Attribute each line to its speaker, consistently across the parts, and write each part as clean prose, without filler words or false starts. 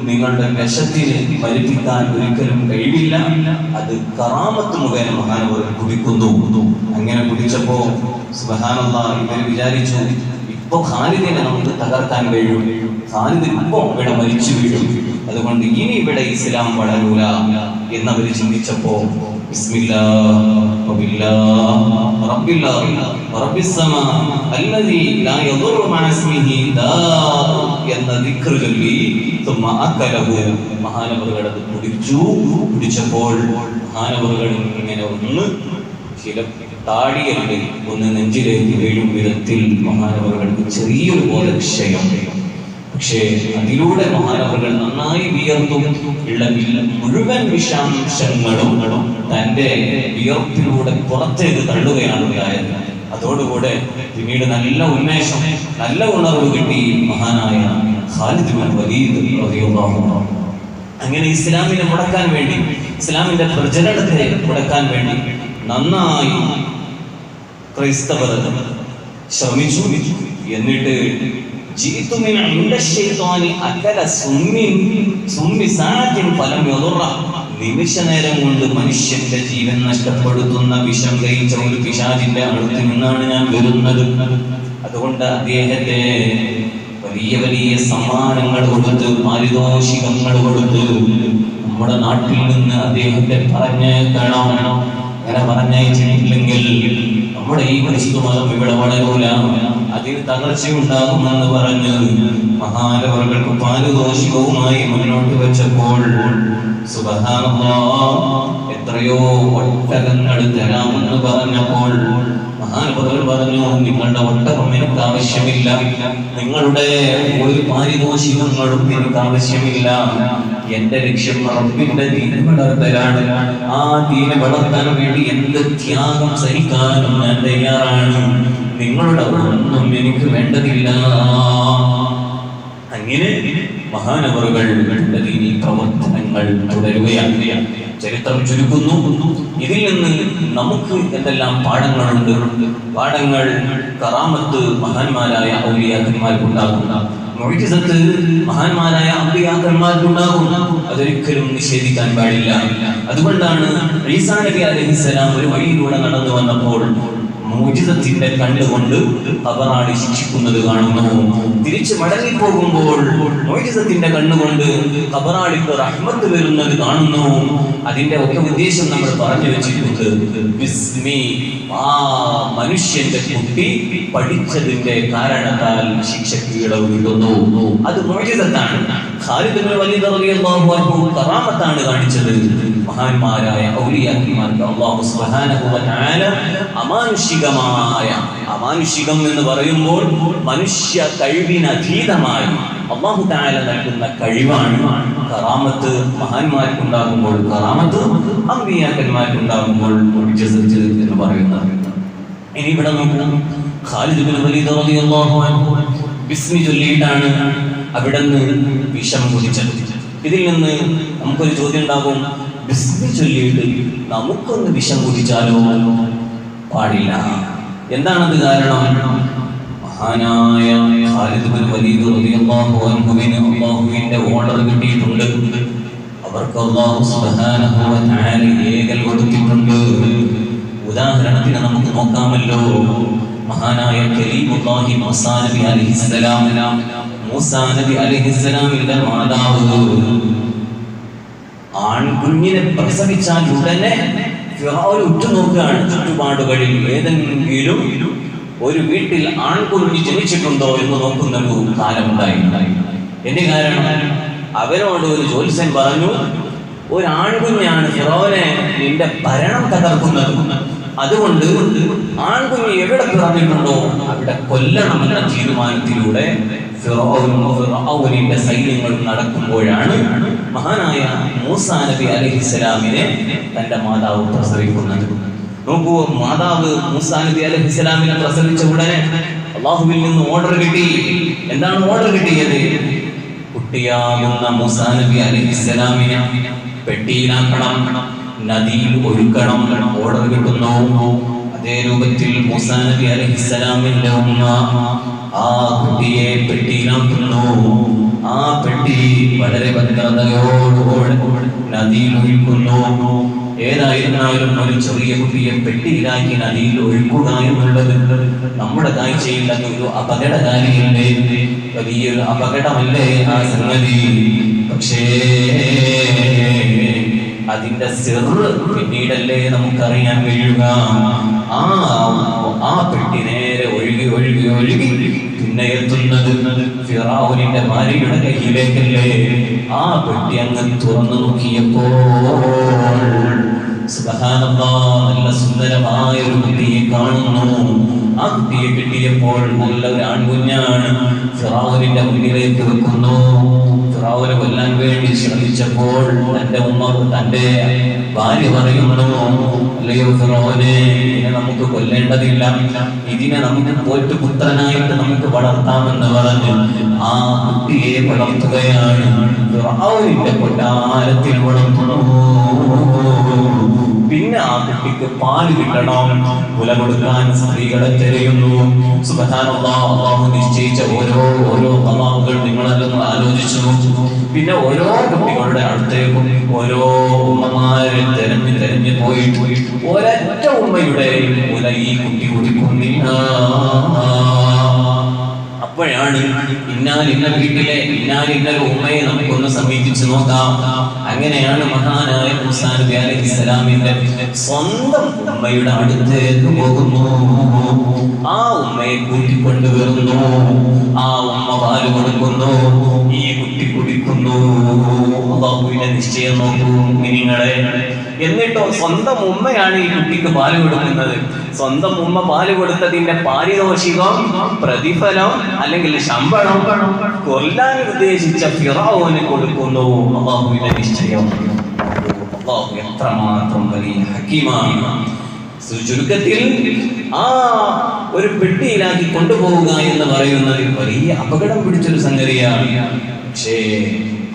Speaker 1: നിങ്ങളുടെ വിശത്തിന് മരിപ്പിക്കാൻ ഒരിക്കലും കഴിയില്ല. അത് കറാമത്ത് മുഖേന മഹാനവറുകൾ കുടിക്കുന്നു. അങ്ങനെ കുടിച്ചപ്പോ സുബ്ഹാനല്ലാഹ് ഇവർ വിചാരിച്ചു ഇപ്പൊ ഖാലിദിനെ നമുക്ക് തകർക്കാൻ കഴിയും, ഖാലിദ് ഇപ്പൊ ഇവിടെ മരിച്ചു വീഴും, അതുകൊണ്ട് ഇനി ഇവിടെ ഇസ്ലാം വളരൂല എന്നവർ ചിന്തിച്ചപ്പോ മഹാനവറുകൾ അത് കുടിച്ചപ്പോൾ മഹാനവറുകൾ ഇങ്ങനെ ഒന്ന് ചില താടിയല്ലേ ഒന്ന് നെഞ്ചിലേക്ക് വീഴും വിധത്തിൽ മഹാനവറുകൾക്ക് ചെറിയൊരു ബോധക്ഷയം. പക്ഷേ അതിലൂടെ മഹാനവറുകൾ നന്നായി വിയർത്തും ഉള്ള മുഴുവൻ വിഷാംശങ്ങളും തന്റെ വിയർപ്പിലൂടെ പുറത്തേക്ക് തള്ളുകയാണ് ഉണ്ടായത്. അതോടുകൂടെ പിന്നീട് നല്ല ഉന്മേഷം, നല്ല ഉണർവ് കിട്ടി മഹാനായ ഖാലിദ് ബിൻ വലീദ് റളിയല്ലാഹു അൻഹു. അങ്ങനെ ഇസ്ലാമിനെ മുടക്കാൻ വേണ്ടി, ഇസ്ലാമിന്റെ പ്രചരണത്തെ മുടക്കാൻ വേണ്ടി നന്നായി ക്രൈസ്തവർ ശ്രമിച്ചു. എന്നിട്ട് നിമിഷ നേരം കൊണ്ട് മനുഷ്യന്റെ ജീവൻ നഷ്ടപ്പെടുത്തുന്ന വിഷം കഴിച്ച ഒരു പിശാചിന്റെ അടുത്ത് നിന്നാണ് ഞാൻ വരുന്നത്. അതുകൊണ്ട് അദ്ദേഹത്തെ വലിയ വലിയ സമ്മാനങ്ങൾ കൊടുത്ത്, പാരിതോഷികങ്ങൾ കൊടുത്ത് നമ്മുടെ നാട്ടിൽ നിന്ന് അദ്ദേഹത്തെ പറഞ്ഞേക്കണം. അങ്ങനെ പറഞ്ഞയച്ചിട്ടില്ലെങ്കിൽ നമ്മുടെ ഈ ക്രിസ്തുമതം ഇവിടെ വളരൂല, അതിന് തകർച്ചയുണ്ടാകുമെന്ന് പറഞ്ഞ് മഹാനവറുകൾക്ക് പാരിതോഷികവുമായി മുന്നോട്ട് വെച്ചപ്പോൾ സുബ്ഹാനല്ലാഹ് എത്രയോ ഒട്ടകങ്ങൾ തരാമെന്ന് പറഞ്ഞപ്പോൾ മഹാനവറുകൾ പറഞ്ഞു, നിങ്ങളുടെ ഒട്ടകം എനിക്ക് ആവശ്യമില്ല, നിങ്ങളുടെ ഒരു പാരിതോഷികങ്ങളും എനിക്ക് ആവശ്യമില്ല. എന്റെ ലക്ഷ്യം റബ്ബിന്റെ ദീൻ വളർത്തലാണ്. ആ ദീൻ വളർത്താൻ വേണ്ടി എന്ത് ത്യാഗം സഹിക്കാനും ഞാൻ തയ്യാറാണ്. നിങ്ങളുടെ ഒന്നും എനിക്ക് വേണ്ടതില്ല. അങ്ങനെ മഹാനവറുകൾ ദീനീ പ്രവർത്തനങ്ങൾ തുടരുകയാണ്. ചരിത്രം ചുരുക്കുന്നു. ഇതിൽ നിന്ന് നമുക്ക് എന്തെല്ലാം പാഠങ്ങളുണ്ട്? പാഠങ്ങൾ കറാമത്ത് മഹാന്മാരായ ഔലിയാക്കന്മാർക്കുണ്ടാകും, മുഅ്ജിസത്ത് മഹാന്മാരായ അമ്പിയാക്കന്മാർക്കുണ്ടാകും. അതൊരിക്കലും നിഷേധിക്കാൻ പാടില്ല. അതുകൊണ്ടാണ് ഈസാ നബി അലൈഹിസ്സലാം ഒരു വഴിയിലൂടെ നടന്നു വന്നപ്പോൾ മുഅ്ജിസത്തിന്റെ കണ്ണുകൊണ്ട് ഖബറാളി ശിക്ഷിക്കുന്നത് കാണുന്നു. തിരിച്ചു മടങ്ങി പോകുമ്പോൾ മുഅ്ജിസത്തിന്റെ കണ്ണുകൊണ്ട് ഖബറാളിക്ക് റഹ്മത്ത് വരുന്നത് കാണുന്നു. അതിന്റെ ഒക്കെ ഉദ്ദേശം നമ്മൾ പറഞ്ഞു വെച്ചിട്ടുണ്ട്. ബിസ്മി, ആ മനുഷ്യന്റെ കുട്ടി പഠിച്ചതിന്റെ കാരണത്താൽ ശിക്ഷയ്ക്ക് ഇളവ് കിട്ടുന്നു. അത് മുഅ്ജിസത്താണ്. ഖാലിദ് ബിൻ വലീദ് റളിയല്ലാഹു അൻഹു കറാമത്താണ് കാണിച്ചത്. മഹാന്മാരായ ഔലിയാക്കന്മാർക്ക് അല്ലാഹു സുബ്ഹാനഹു വ തആല അമാനുഷികം എന്ന് പറയുമ്പോൾ മനുഷ്യ കഴിവിനതീതമായി അല്ലാഹു തആല നൽകുന്ന കഴിവാണ് കറാമത്ത്. മഹാന്മാർക്കുണ്ടാകുമ്പോൾ കറാമത്ത്, അമ്പിയാക്കന്മാർക്കുണ്ടാകുമ്പോൾ മുഅ്ജിസത്ത് എന്ന് പറയുന്നത്. ഇനി ഇവിടെ നോക്കൂ, ഖാലിദ് ബിൻ വലീദ് റളിയല്ലാഹു അൻഹു ബിസ്മി ചൊല്ലിയിട്ടാണ് അവിടുന്ന് വിഷം കുടിച്ചത്. ഇതിൽ നിന്ന് നമുക്കൊരു ചോദ്യം ഉണ്ടാകും, ബിസ്മി ചൊല്ലിയിട്ട് നമുക്കൊന്ന് വിഷം കുടിച്ചാലോ? പാടില്ല. എന്താണത് കാരണം? മഹാനായ ഖാലിദ് ബിൻ വലീദ് റളിയല്ലാഹു അൻഹുവിന് അല്ലാഹുവിന്റെ ഓർഡർ കിട്ടിയിട്ടുണ്ട്. അവർക്ക് അല്ലാഹു സുബ്ഹാനഹു വ തആല ഏകൽ കൊടുത്തിട്ടുണ്ട്. ഉദാഹരണത്തിന് നമുക്ക് നോക്കാമല്ലോ, മഹാനായ കലീമുല്ലാഹി മൂസാ നബി അലൈഹിസ്സലാം, മൂസാ നബി അലൈഹിസ്സലാമിന്റെ മാതാവ് ആൺകുഞ്ഞിനെ പ്രസവിച്ചാൽ ഉടനെ ഫിറഔൻ ഉറ്റുനോക്കുകയാണ് ചുറ്റുപാടുകളിൽ. ഏതെങ്കിലും ഒരു വീട്ടിൽ ആൺകുഞ്ഞ് ജനിച്ചിട്ടുണ്ടോ എന്ന് നോക്കുന്ന ഒരു കാലമുണ്ടായി. എന്റെ കാരണം അവനോട് ഒരു ജ്യോത്സ്യൻ പറഞ്ഞു, ഒരു ആൺകുഞ്ഞാണ് ഫിറഔനെ നിന്റെ ഭരണം തകർക്കുന്നത്, അതുകൊണ്ട് ആൺകുഞ്ഞ് എവിടെ പിറന്നിട്ടുണ്ടോ അവിടെ കൊല്ലണമെന്ന തീരുമാനത്തിലൂടെ ഫിറഔനിന്റെ സൈന്യങ്ങൾ നടക്കുമ്പോഴാണ് മഹാനായ മൂസാ നബി അലൈഹിസ്സലാമിനെ തന്റെ മാതാവ് പ്രസവിക്കുന്നത്. നോക്കൂ, മാതാവ് മൂസാ നബി അലൈഹിസ്സലാമിനെ പ്രസവിച്ച ഉടനെ അല്ലാഹുവിൽ നിന്ന് ഓർഡർ കിട്ടി. എന്താണ് ഓർഡർ കിട്ടിയത്? കുട്ടിയാകുന്ന മൂസാ നബി അലൈഹിസ്സലാമിനെ പെട്ടിയിലാക്കണം, നദിയിൽ ഒഴുക്കണം. ഓർഡർ കിട്ടുന്നു. അതേ രൂപത്തിൽ മൂസാ നബി അലൈഹിസ്സലാമിന്റെ ഉമ്മ ആ കുട്ടിയെ പെട്ടിയിലാക്കുന്നു. ആ ആ പെട്ടി വളരെ ഭദ്രതയോടുകൂടെ നദിയിൽ ഒഴുക്കുന്നു. ഏതായിരുന്നാലും ഒരു ചെറിയ കുട്ടിയെ പെട്ടിയിലാക്കി നദിയിൽ ഒഴുക്കുക എന്നുള്ളത് നമ്മുടെ കാഴ്ചയിൽ അതൊരു അപകടകാരിയല്ലേ, വലിയൊരു അപകടമല്ലേ ആ സംഗതി. പക്ഷേ അതിന്റെ സിറ് പിന്നീടല്ലേ നമുക്കറിയാൻ കഴിയുക. ആ പെട്ടി നേരെ ഒഴുകി ഒഴുകി ഒഴുകി പിന്നെ എത്തുന്നത് ഫിറഔനിന്റെ ഭാര്യയുടെ കയ്യിലേക്കല്ലേ. ആ പെട്ടി അങ്ങ് തുറന്നു നോക്കിയപ്പോൾ സുബ്ഹാനല്ലാഹ്, നല്ല സുന്ദരമായ ഒരു കുട്ടിയെ കാണുന്നു. ആ കുട്ടിയെ കിട്ടിയപ്പോൾ നല്ല ഒരു ആൺകുഞ്ഞാണ്. ഫിറഔനിന്റെ മുന്നിലേക്ക് വെക്കുന്നു. ഫിറഔനെ കൊല്ലാൻ വേണ്ടി ശ്രമിച്ചപ്പോൾ തന്റെ ഭാര്യ പറയുന്നു, അല്ലയോ ഫിറഔനെ, ഇതിനെ നമുക്ക് കൊല്ലേണ്ടതില്ല, ഇതിനെ നമുക്ക് പോയിട്ട് പുത്രനായിട്ട് നമുക്ക് വളർത്താമെന്ന് പറഞ്ഞ് ആ കുട്ടിയെ വളർത്തുകയാണ്. ഫിറഔനിന്റെ കൊട്ടാരത്തിൽ വളർത്തുന്നു. പിന്നെ ആ കുട്ടിക്ക് പാല് കിട്ടണം. മുല കൊടുക്കാൻ സ്ത്രീകളെ തിരയുന്നു. സുബ്ഹാനല്ലാഹ്, അല്ലാഹു നിശ്ചയിച്ച ഓരോ ഖലാഖുകൾ നിങ്ങളെല്ലാം ആലോചിച്ചു. പിന്നെ ഓരോ കുട്ടികളുടെ അടുത്തേക്കും ഓരോ ഉമ്മമാരെ തെരഞ്ഞു പോയിട്ട് ഒരൊറ്റ ഉമ്മയുടെ മുല ഈ കുട്ടി കുടിക്കുന്നില്ല. അപ്പോഴാണ് ഇന്ന വീട്ടിലെ ഇന്നൊരു ഉമ്മയെ നമുക്കൊന്ന് സമീപിച്ചു നോക്കാം. അങ്ങനെയാണ് മഹാനായ മൂസാ നബി അലൈഹിസ്സലാമിന്റെ സ്വന്തം ഉമ്മയുടെ അടുത്തേക്ക് പോകുന്നു. ആ ഉമ്മയെ കൂട്ടിക്കൊണ്ടുവരുന്നു. ആ ഉമ്മ പാല് കൊടുക്കുന്നു. ഈ കുട്ടി കുടിക്കുന്നു. അല്ലാഹുവിന്റെ നിശ്ചയം നോക്കൂ നിങ്ങളെ. എന്നിട്ടോ സ്വന്തം ഉമ്മയാണ് ഈ കുട്ടിക്ക് പാല് കൊടുക്കുന്നത്. സ്വന്തം ഉമ്മ പാല് കൊടുത്തതിന്റെ പാരിതോഷികം, പ്രതിഫലം അല്ലെങ്കിൽ ശമ്പളം കൊല്ലാൻ ഉദ്ദേശിച്ച ഫിറഔന് കൊടുക്കുന്നു. അല്ലാഹുവിന്റെ നിശ്ചയം. അല്ലാഹു എത്രമാത്രം വലിയ ഹക്കീമാണ്. ചുരുക്കത്തിൽ ആ ഒരു പെട്ടിയിലാക്കി കൊണ്ടുപോവുക എന്ന് പറയുന്നത് വലിയ അപകടം പിടിച്ചൊരു സംഗതിയാണ്. പക്ഷേ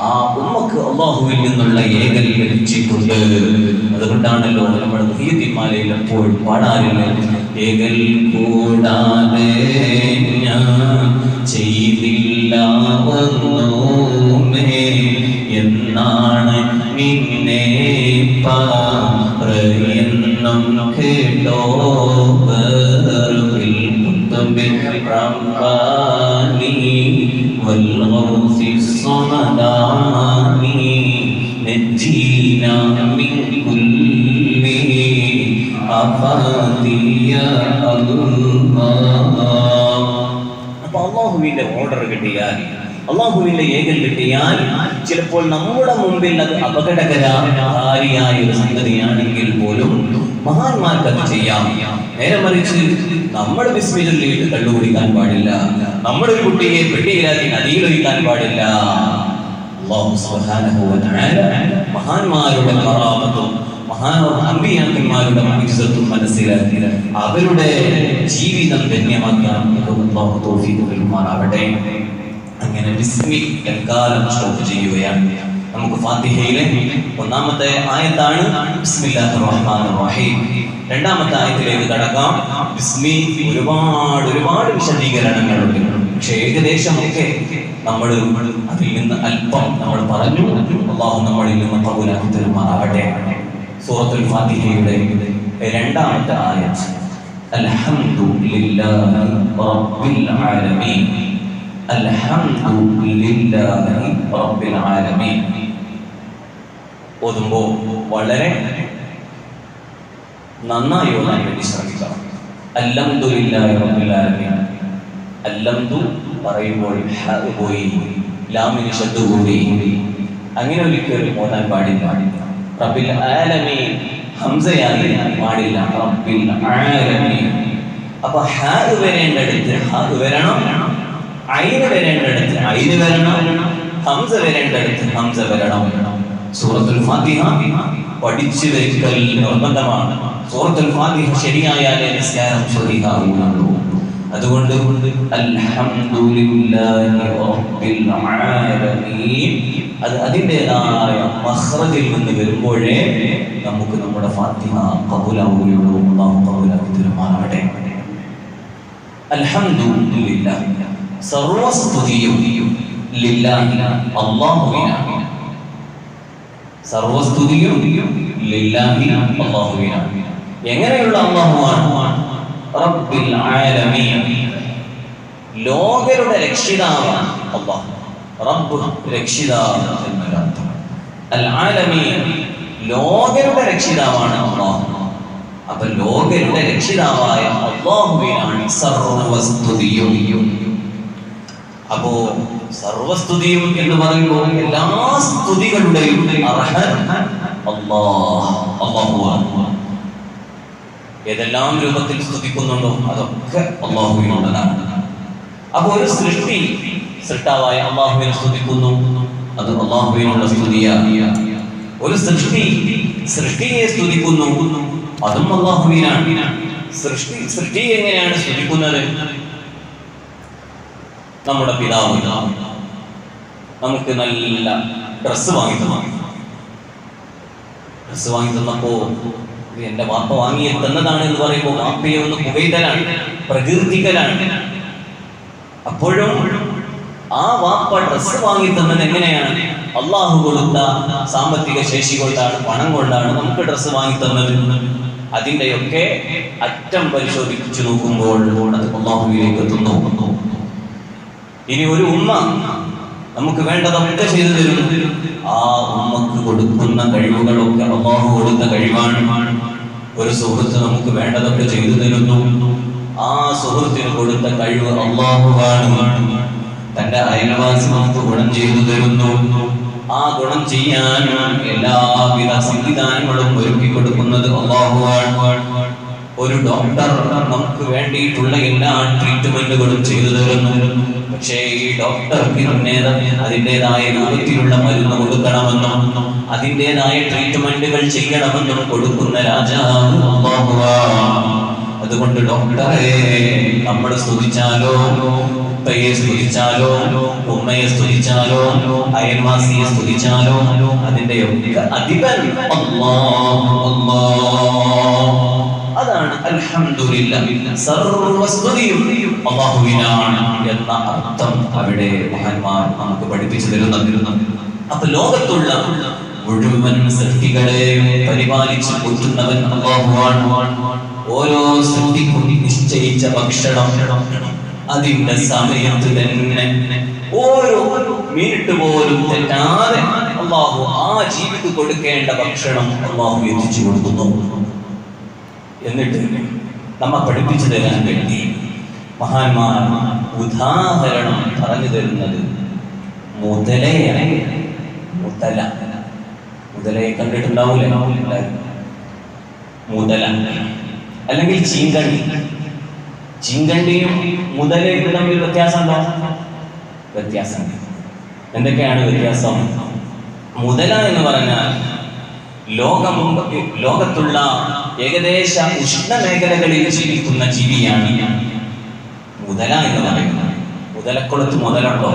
Speaker 1: ആ ഉമ്മക്ക് അല്ലാഹുവിൽ നിന്നുള്ള ഏകൽ ലഭിച്ചിട്ടുണ്ട്. അതുകൊണ്ടാണല്ലോ നമ്മൾ മുഹീദ്ദീൻമാലയിൽ എപ്പോഴും പാടാറില്ല, ഏകൽ കൂടാതെ ഞാൻ ചെയ്തില്ല ഒന്നുമേ എന്നാണ് നിന്നെ പറയുന്നും കേട്ടോ والغوث الصمداني نجينا من كل آفات يا الله. അപ്പോൾ അല്ലാഹുവിന്റെ ഓർഡർ കിട്ടിയാൽ, അല്ലാഹുവിന്റെ ഏകൽ കിട്ടിയാൽ ചിലപ്പോൾ നമ്മുടെ മുമ്പിൽ അത് അപകടകാരിയായ ഒരു സംഗതിയാണെങ്കിൽ പോലും മഹാന്മാർക്ക് അത് ചെയ്യാം. നേരെ മറിച്ച് നമ്മൾ ബിസ്മില്ലാ ചൊല്ലിയിട്ട് കള്ളുകുടിക്കാൻ പാടില്ല. നമ്മുടെ ഒരു കുട്ടിയെ പെട്ടിയിലാക്കി നദിയിലൊഴിക്കാൻ പാടില്ല. അല്ലാഹു സുബ്ഹാനഹു വ തആല മഹാന്മാരുടെ കറാമത്തും അമ്പിയാക്കന്മാരുടെ ഇസ്സത്തും മനസ്സിലാക്കി അവരുടെ ജീവിതം ധന്യമാക്കാൻ അല്ലാഹു തൗഫീഖ് നൽകുമാറാവട്ടെ. അങ്ങനെ ബിസ്മി തൽക്കാലം സ്റ്റോപ്പ് ചെയ്യുകയാണ്. നമുക്ക് ഫാത്തിഹയിലെ ഒന്നാമത്തെ ആയത്താണ് ബിസ്മില്ലാഹിർ റഹ്മാനിർ റഹീം. രണ്ടാമത്തെ ആയത്തിലേക്ക് കടക്കാം. ബിസ്മി ഒരുപാട് വിശദീകരണങ്ങളുണ്ട്. പക്ഷേ ഏകദേശം ഒക്കെ നമ്മൾ അതിൽ നിന്ന് അല്പം നമ്മൾ പറഞ്ഞു. അല്ലാഹു നമ്മളിൽ നിന്ന് ഖബൂലാക്കി തരുമാറാവട്ടെ. സൂറത്തുൽ ഫാത്തിഹയുടെ രണ്ടാമത്തെ ആയത്ത് അൽഹംദുലില്ലാഹി റബ്ബിൽ ആലമീൻ. അൽഹംദുലില്ലാഹി റബ്ബിൽ ആലമീൻ ഓതുമ്പോൾ വളരെ നന്നായി ഓതാൻ വേണ്ടി ശ്രമിക്കണം. അൽഹംദുലില്ലാഹി റബ്ബിൽ ആലമീൻ. അൽഹംദു പറയുമ്പോൾ ഹ പോയി, ലാമിന് ശബ്ദ കൂടി, അങ്ങനെ ഒരിക്കലും ഓതാൻ പാടില്ല. റബ്ബിൽ ആലമീൻ ഹംസയായി പാടില്ല. റബ്ബിൽ ആലമീൻ. അപ്പൊ ഹ വരേണ്ടടുത്ത് ഹ വരണം, ഐന് വരേണ്ടടുത്ത് ഐന് വരണം, ഹംസ വരേണ്ടടുത്ത് ഹംസ വരണം. സൂറത്തുൽ ഫാത്തിഹ പഠിച്ചു വെക്കൽ നിർബന്ധമാണ്. സൂറത്തുൽ ഫാത്തിഹ ശരിയായാലേ നിസ്കാരം ശരിയാവുകയുള്ളൂ. അതുകൊണ്ട് അൽഹംദുലില്ലാഹി റബ്ബിൽ ആലമീൻ അത് അതിൻ്റെതായ മഖ്റജിൽ നിന്ന് വരുമ്പോഴേ നമുക്ക് നമ്മുടെ ഫാത്തിഹ ഖബൂലാവുകയുള്ളൂ. അല്ലാഹു ഖബൂലാക്കി തരുമാറാവട്ടെ. അൽഹംദുലില്ലാഹ് സർവസ്തുതിയും ലില്ലാഹി, അല്ലാഹുവിനാണ്. സർവസ്തുതിയും ലില്ലാഹി, അല്ലാഹുവിനാണ്. എങ്ങനെയുള്ള അല്ലാഹുവാണ്? റബ്ബിൽ ആലമീൻ, ലോകരുടെ രക്ഷിതാവാണ് അല്ലാഹു. റബ്ബ് രക്ഷിതാവ് എന്നർത്ഥം. അൽ ആലമീൻ, ലോകരുടെ രക്ഷിതാവാണ് അല്ലാഹു. അപ്പൊ ലോകരുടെ രക്ഷിതാവായ അല്ലാഹുവിനാണ് സർവസ്തുതിയും. അപ്പോ സർവസ്തുതിയും എന്ന് പറയുമ്പോൾ എല്ലാ സ്തുതികളുടെയും അർഹൻ അല്ലാഹുവാണ്. ഏതെല്ലാം രൂപത്തിൽ സ്തുതിക്കുന്നുണ്ടോ അതൊക്കെ അല്ലാഹുവിനുള്ളതാണ്. അപ്പൊ ഒരു സൃഷ്ടാവായ അല്ലാഹുവിനെ സ്തുതിക്കുന്നു, അത് അല്ലാഹുവിനുള്ള സ്തുതിയാണ്. ഒരു സൃഷ്ടിയെ സ്തുതിക്കുന്നു, അതും അല്ലാഹുവിനാണ്. സൃഷ്ടി എങ്ങനെയാണ് സ്തുതിക്കുന്നത്? നമ്മുടെ പിതാവ് നമുക്ക് നല്ല ഡ്രസ്സ് വാങ്ങി തന്നപ്പോ എന്റെ വാപ്പ വാങ്ങി തന്നതാണ് എന്ന് പറയുമ്പോൾ വാപ്പയെ ഒന്ന് പുകഴ്ത്തലാണ്, പ്രകീർത്തിക്കലാണ്. അപ്പോഴും ആ വാപ്പ ഡ്രസ്സ് വാങ്ങി തന്നത് എങ്ങനെയാണ്? അള്ളാഹു കൊടുത്ത സാമ്പത്തിക ശേഷി കൊണ്ടാണ്, പണം കൊണ്ടാണ് നമുക്ക് ഡ്രസ്സ് വാങ്ങി തന്നത്. അതിൻ്റെയൊക്കെ അറ്റം പരിശോധിച്ചു നോക്കുമ്പോൾ അത് അള്ളാഹുവിലേക്ക് എത്തുന്നു. ഇനി ഒരു ഉമ്മ നമുക്ക് വേണ്ടതൊക്കെ ചെയ്തു തരുന്നു. ആ ഉമ്മക്ക് കൊടുക്കുന്ന കഴിവുകളൊക്കെ അല്ലാഹു കൊടുത്ത കഴിവാണ്. ഒരു സുഹൃത്ത് നമുക്ക് വേണ്ടതൊക്കെ ചെയ്തു തരുന്നു. ആ സുഹൃത്തിന് കൊടുത്ത കഴിവ് അല്ലാഹുവാണ്. തന്റെ അയൽവാസി നമുക്ക് ഗുണം ചെയ്തു തരുന്നു. ആ ഗുണം ചെയ്യാൻ എല്ലാവിധ സംവിധാനങ്ങളും ഒരുക്കി കൊടുക്കുന്നത് അല്ലാഹുവാണ്. ഒരു ഡോക്ടർ നമുക്ക് വേണ്ടിയിട്ടുള്ള എല്ലാ ട്രീറ്റ്മെന്റുകളും ചെയ്തു തരുന്നു. പക്ഷേ ഈ ഡോക്ടർക്ക് അതിൻ്റെതായ രൂപത്തിലുള്ള മരുന്ന് കൊടുക്കണമെന്നും അതിൻ്റെതായ ട്രീറ്റ്മെന്റുകൾ ചെയ്യണമെന്നും കൊടുക്കുന്ന രാജാവ് അല്ലാഹുവാണ്. അതുകൊണ്ട് ഡോക്ടറെ നമ്മൾ സ്തുതിച്ചാലോ, ഉപ്പയെ സ്തുതിച്ചാലോ, ഉമ്മയെ സ്തുതിച്ചാലോ, അയൽവാസിയെ സ്തുതിച്ചാലോ, അതിന്റെ അധിപൻ അല്ലാഹു. അതാണ് അൽഹംദുലില്ലാഹ്, സർവസ്തുതിയും അല്ലാഹുവിനാണ് എന്ന അർത്ഥം അവിടെ മഹാന്മാർ നമുക്ക് പഠിപ്പിച്ചു തരുന്നു. അപ്പൊ ലോകത്തുള്ള മുഴുവൻ സൃഷ്ടികളെ പരിപാലിച്ച് കൊണ്ടുവന്നവൻ അല്ലാഹുവാണ്. ഓരോ സൃഷ്ടിക്കും നിശ്ചയിച്ച ഭക്ഷണം അതിന്റെ സമയത്ത് തന്നെ, ഓരോ മിനിറ്റ് പോലും തെറ്റാതെ അല്ലാഹു ആ ജീവിക്ക് കൊടുക്കേണ്ട ഭക്ഷണം അല്ലാഹു എത്തിച്ചു കൊടുക്കുന്നു. എന്നിട്ട് നമ്മെ പഠിപ്പിച്ചു തരാൻ വേണ്ടി മഹാന്മാർ ഉദാഹരണം പറഞ്ഞു തരുന്നത് മുതലയാണ്. മുതലയെ കണ്ടിട്ടുണ്ടാവൂലേ? മുതല അല്ലെങ്കിൽ ചീങ്കണ്ണിയും മുതലയും തമ്മിൽ വ്യത്യാസമുണ്ടോ? വ്യത്യാസമുണ്ട്. എന്തൊക്കെയാണ് വ്യത്യാസം? മുതല എന്ന് പറഞ്ഞാൽ ലോകത്തുള്ള ഏകദേശ ഉഷ്ണമേഖലകളിൽ ജീവിക്കുന്ന ജീവിയാണ് മുതല എന്ന് പറയുന്നത്. മുതലക്കുളത്ത് മുതലുണ്ടോ?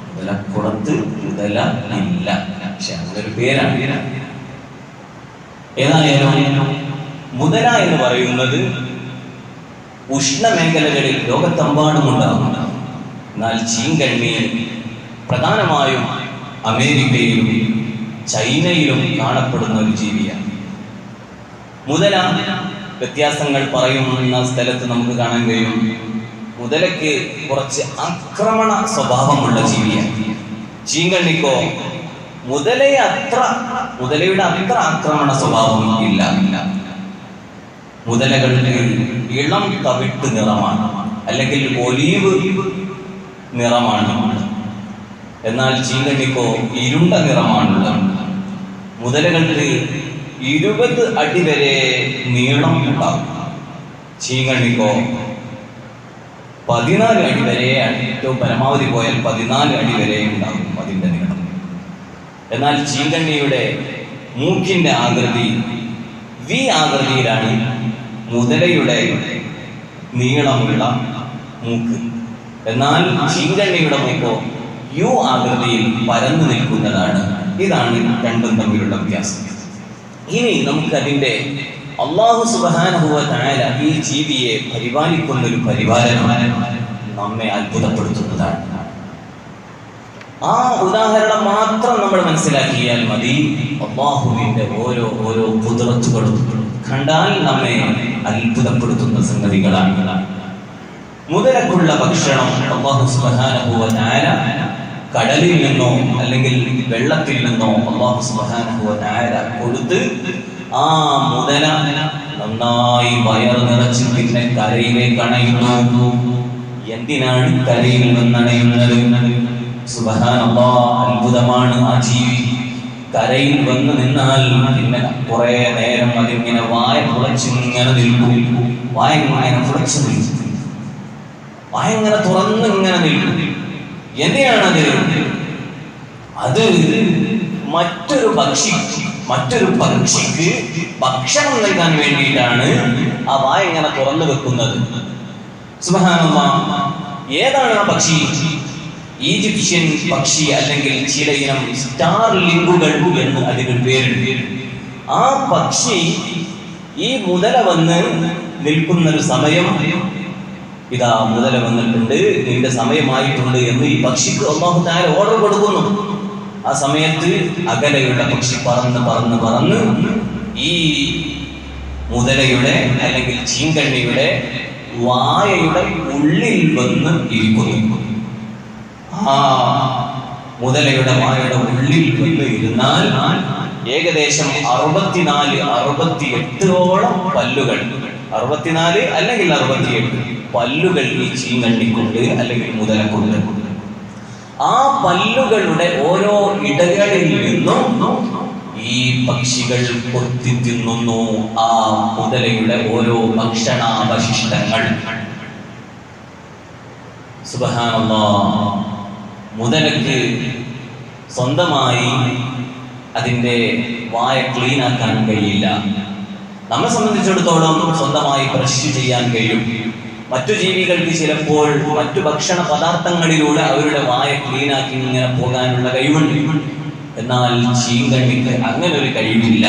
Speaker 1: മുതലക്കുളത്ത് മുതല ഇല്ല, പക്ഷെ അങ്ങനൊരു പേരാണ്. ഏതായാലും മുതല എന്ന് പറയുന്നത് ഉഷ്ണമേഖലകളിൽ ലോകത്തെമ്പാടുമുണ്ടാകും. എന്നാൽ ചീങ്കണ്ണി പ്രധാനമായും അമേരിക്കയിലും ചൈനയിലും കാണപ്പെടുന്ന ഒരു ജീവിയാണ്. മുതല വ്യത്യാസങ്ങൾ പറയുന്ന സ്ഥലത്ത് നമുക്ക് കാണാൻ കഴിയും. മുതലയ്ക്ക് കുറച്ച് ആക്രമണ സ്വഭാവമുള്ള ജീവിയാണ്. ചീങ്കണ്ണിക്കോ മുതലയുടെ അത്ര ആക്രമണ സ്വഭാവം ഇല്ല. മുതലകൾക്ക് ഇളം തവിട്ട് നിറമാണ്, അല്ലെങ്കിൽ ഒലീവ് നിറമാണ്. എന്നാൽ ചീങ്കണ്ണിക്കോ ഇരുണ്ട നിറമാണുള്ളത്. മുതലകൾക്ക് 20 അടി വരെ നീളം ഉണ്ടാകും. ചീങ്കണ്ണിക്കോ 14 അടി വരെയാണ്, ഏറ്റവും പരമാവധി പോയാൽ 14 അടി വരെ ഉണ്ടാകും അതിന്റെ നീളം. എന്നാൽ ചീങ്കണ്ണിയുടെ മൂക്കിന്റെ ആകൃതി വി ആകൃതിയിലാണ് മുതലയുടെ നീളമുള്ള മൂക്ക്. എന്നാൽ ചീങ്കണ്ണിയുടെ മൂക്കോ യു ആകൃതിയിൽ പരന്നു നിൽക്കുന്നതാണ്. ഇതാണ് രണ്ടും തമ്മിലുള്ള വ്യത്യാസം. ഇനി നമുക്ക് അതിന്റെ അല്ലാഹു സുബ്ഹാനഹു വ തആല ഈ ജീവിയെ പരിപാലിക്കുന്ന ഒരു പരിപാലനം നമ്മെ അത്ഭുതപ്പെടുത്തുന്നതാണ്. ആ ഉദാഹരണം മാത്രം നമ്മൾ മനസ്സിലാക്കിയാൽ മതി. അല്ലാഹുവിന്റെ ഓരോ ഖുദ്റത്തുകളും കണ്ടാൽ നമ്മെ അത്ഭുതപ്പെടുത്തുന്ന സംഗതികളാണ്. മുതലക്കുള്ള ഭക്ഷണം അല്ലാഹു സുബ്ഹാനഹു വ തആല കടലിൽ നിന്നോ അല്ലെങ്കിൽ വെള്ളത്തിൽ നിന്നോ അല്ലാഹു സുബ്ഹാനഹു വ തആല കൊടുത്ത് ആ മുതല നന്നായി വയറ് നിറച്ച് പിന്നെ കരയിലേക്ക് അണയുന്നു. എന്തിനാണ് കരയിൽ നിന്നണയുന്നത്? സുബ്ഹാനല്ലാഹ്, അത്ഭുതമാണ്. ആ ജീവി കരയിൽ വന്ന് നിന്നാൽ പിന്നെ കുറെ നേരം അതിങ്ങനെ വായ തുളച്ചിങ്ങനെ നിൽക്കും. വായ ഇങ്ങനെ തുളച്ചു നിൽക്കും, വായ ഇങ്ങനെ തുറന്നിങ്ങനെ നിൽക്കും. എന്തിനാണത്? അത് മറ്റൊരു പക്ഷിക്ക് ഭക്ഷണം നൽകാൻ വേണ്ടിയിട്ടാണ് ആ വായ ഇങ്ങനെ തുറന്നു വെക്കുന്നത്. സുബ്ഹാനല്ലാഹ്, ഏതാണ് ആ പക്ഷി? ഈജിപ്ഷ്യൻ പക്ഷി, അല്ലെങ്കിൽ ചിലയിനം സ്റ്റാർ ലിംഗുകൾ എന്ന് അതിനൊരു പേരുണ്ട്. ആ പക്ഷി ഈ മുതല വന്ന് നിൽക്കുന്നൊരു സമയം, ഇതാ മുതല വന്നിട്ടുണ്ട്, നിന്റെ സമയമായിട്ടുണ്ട് എന്ന് ഈ പക്ഷിക്ക് അല്ലാഹു തആല ഓർഡർ കൊടുക്കുന്നു. ആ സമയത്ത് അകലെയുള്ള പക്ഷി പറന്ന് ഈ മുതലയുടെ അല്ലെങ്കിൽ ചീങ്കണ്ണിയുടെ വായയുടെ ഉള്ളിൽ വന്ന് ഇരിക്കുന്നു. ആ മുതലയുടെ വായയുടെ ഉള്ളിൽ വന്ന് ഇരുന്നാൽ ഏകദേശം 64-68ഓളം പല്ലുകൾ, 64 അല്ലെങ്കിൽ 68 പല്ലുകൾ ഈ ചീങ്കണ്ണിക്കുണ്ട് അല്ലെങ്കിൽ മുതലക്കുണ്ട്. ആ പല്ലുകളുടെ ഓരോ ഇടകളിൽ നിന്നും ഈ പക്ഷികൾ കൊത്തി തിന്നുന്നു ആ മുതലയുടെ ഓരോ ഭക്ഷണാവശിഷ്ടങ്ങൾ. സുബ്ഹാനല്ലാഹ്, മുതലക്ക് സ്വന്തമായി അതിൻ്റെ വായ ക്ലീൻ ആക്കാൻ കഴിയില്ല. നമ്മെ സംബന്ധിച്ചിടത്തോളം സ്വന്തമായി ബ്രഷ് ചെയ്യാൻ കഴിയും. മറ്റു ജീവികൾക്ക് ചിലപ്പോൾ മറ്റു ഭക്ഷണ പദാർത്ഥങ്ങളിലൂടെ അവരുടെ വായ ക്ലീനാക്കി ഇങ്ങനെ പോകാനുള്ള കഴിവുണ്ട്. എന്നാൽ ചീങ്കണ്ണിക്ക് അങ്ങനെ ഒരു കഴിവില്ല.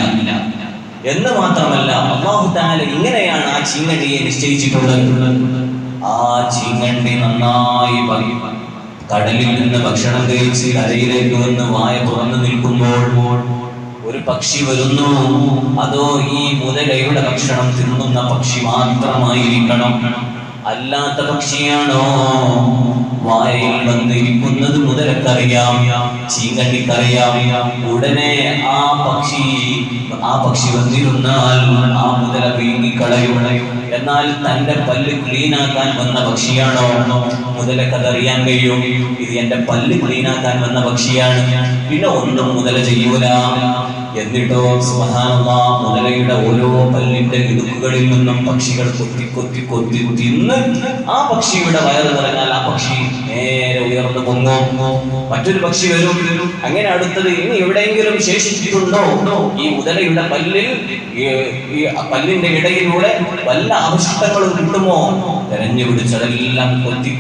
Speaker 1: എന്ന് മാത്രമല്ല, അല്ലാഹു തആല ഇങ്ങനെയാണ് ആ ചീങ്കണ്ണിയെ നിശ്ചയിച്ചിട്ടുള്ളത്. ആ ചീങ്കണ്ണി നന്നായി കടലിൽ നിന്ന് ഭക്ഷണം കഴിച്ച് കരയിലേക്ക് വന്ന് വായ തുറന്നു നിൽക്കുമ്പോൾ ഒരു പക്ഷി വരുന്നു. അതോ ഈ മുതലയുടെ ഭക്ഷണം തിന്നുന്ന പക്ഷി മാത്രമായിരിക്കണം. അല്ലാത്ത പക്ഷിയാണോ വായയിൽ വന്നിരിക്കുന്നത് മുതലക്കറിയാം, ചീങ്കണ്ണിക്കറിയാം. ഉടനെ ആ പക്ഷി വന്നിരുന്നാൽ ആ മുതല വീങ്ങിക്കളയും. എന്നാൽ തന്റെ പല്ല് ക്ലീനാക്കാൻ വന്ന പക്ഷിയാണോ മുതലക്കതറിയാൻ കഴിയും, ഇത് എന്റെ പല്ല് ക്ലീനാക്കാൻ വന്ന പക്ഷിയാണ്, പിന്നെ ഒന്നും മുതല ചെയ്യൂല. എന്നിട്ടോ സുബ്ഹാനല്ലാഹ്, മുതലയുടെ ഓരോ പല്ലിന്റെ ഇടുക്കുകളിൽ നിന്നും പക്ഷികൾ കൊത്തി തിന്ന് ആ പക്ഷിയുടെ വയറ് നിറഞ്ഞാൽ ആ പക്ഷി നേരെ ഉയർന്നു പൊങ്ങും. മറ്റൊരു പക്ഷി വരും. അങ്ങനെ അടുത്തത് ഇനി എവിടെയെങ്കിലും ശേഷിച്ചിട്ടുണ്ടോ ഈ മുതലയുടെ പല്ലിൽ, ഈ പല്ലിന്റെ ഇടയിലൂടെ വല്ല അവശിഷ്ടങ്ങളും കിട്ടുമോ? തെരഞ്ഞു പിടിച്ചതെല്ലാം കൊത്തി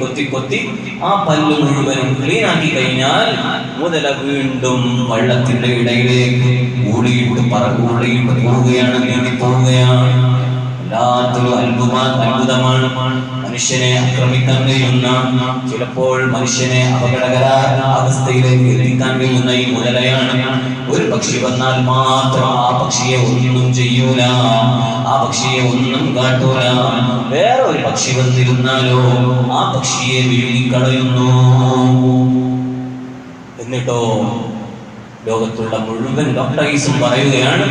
Speaker 1: ആ പല്ല് മുഴുവനും ക്ലീനാക്കി കഴിഞ്ഞാൽ മുതല വീണ്ടും വെള്ളത്തിന്റെ ഇടയിലേക്ക് ഊളിയിട്ട് പോവുകയാണ്, നീന്തിപ്പോവുകയാണ്. വല്ലാത്തൊരു അത്ഭുതമാണ്. മനുഷ്യനെ ആക്രമിക്കാൻ കഴിയുന്ന, ചിലപ്പോൾ മനുഷ്യനെ അപകടകരമായ അവസ്ഥയിലേക്ക് എത്തിക്കാൻ കഴിയുന്ന ഈ മുതലയാണ്. ഒരു പക്ഷി വന്നാൽ മാത്രം ആ പക്ഷിയെ ഒന്നും ചെയ്യൂല, ആ പക്ഷിയെ ഒന്നും കാട്ടൂല. വേറെ ഒരു പക്ഷി വന്നിരുന്നാലോ ആ പക്ഷിയെ വിഴുങ്ങിക്കളയുന്നു. എന്നിട്ടോ ലോകത്തുള്ള മുഴുവൻ ഡോക്ടേഴ്സും പറയുകയാണ്,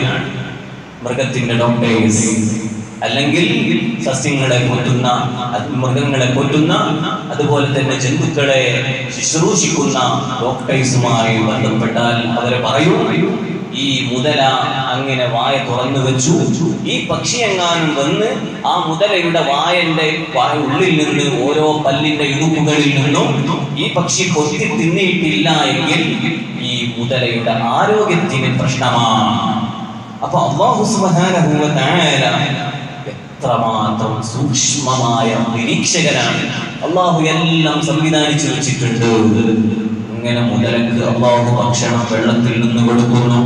Speaker 1: മൃഗത്തിന്റെ ഡോക്ടേഴ്സ് അല്ലെങ്കിൽ സസ്യങ്ങളെ പോറ്റുന്ന, മൃഗങ്ങളെ പോറ്റുന്ന, അതുപോലെ തന്നെ ജന്തുക്കളെ ശുശ്രൂഷിക്കുന്ന ഡോക്ടേഴ്സുമായി ബന്ധപ്പെട്ടാൽ അവരെ പറയൂ, ഈ മുതല അങ്ങനെ വായ തുറന്നു വെച്ചു, ഈ പക്ഷി എങ്ങാനും വന്ന് ആ മുതലയുടെ വായന്റെ ഉള്ളിൽ നിന്ന് ഓരോ പല്ലിന്റെ ഇടുക്കുകളിൽ നിന്നും ഈ പക്ഷി കൊത്തി തിന്നിയിട്ടില്ല എങ്കിൽ ഈ മുതലയുടെ ആരോഗ്യത്തിന് പ്രശ്നമാണ്. അപ്പൊ അല്ലാഹു സുബ്ഹാനഹു വ തആല എത്രമാത്രം സൂക്ഷ്മമായ നിരീക്ഷകനാണ്. അല്ലാഹു എല്ലാം സംവിധാനിച്ചു വെച്ചിട്ടുണ്ട്. ഇങ്ങനെ മുതലക്ക് അല്ലാഹു ഭക്ഷണം വെള്ളത്തിൽ നിന്ന് കൊടുക്കുന്നു,